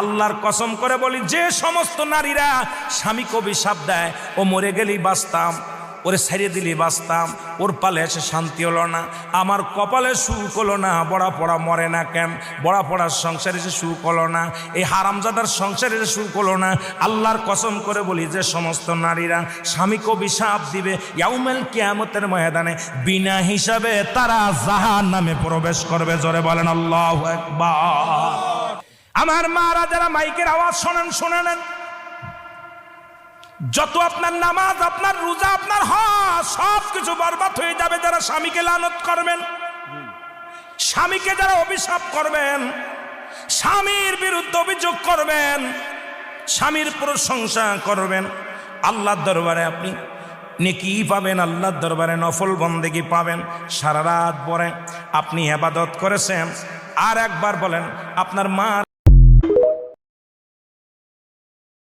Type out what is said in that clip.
আল্লাহর কসম করে বলি, যে সমস্ত নারীরা স্বামীকে অভিশাপ দেয়, ও মরে গেলেই বাঁচতাম, ওরে ছাড়িয়ে দিলেই বাঁচতাম, ওর পালে এসে শান্তি হলো না, আমার কপালে সুখ হলো না, বড়া পড়া মরে না কেন, বড়া পড়ার সংসারে এসে সুখ হলো না, এই হারামজাদার সংসারে এসে সুখ হলো না, আল্লাহর কসম করে বলি, যে সমস্ত নারীরা স্বামীকে অভিশাপ দিবে ইয়াউমেল কিয়ামতের ময়দানে বিনা হিসাবে তারা জাহান্নামে প্রবেশ করবে। জোরে বলেন আল্লাহু আকবার। আমার মারা যারা মাইকের আওয়াজ শোনেন, শুনে নেন, যত আপনার নামাজ, আপনার রোজা, আপনার হজ সব কিছু বরবাদ হয়ে যাবে যারা স্বামীকে লানত করবেন, স্বামীকে যারা অভিশাপ করবেন, স্বামীর বিরুদ্ধে অভিযোগ করবেন, স্বামীর প্রশংসা করবেন। আল্লাহর দরবারে আপনি নেকি পাবেন, আল্লাহর দরবারে নফল বন্দেগি পাবেন। সারা রাত পরে আপনি ইবাদত করেছেন, আর একবার বলেন আপনার মার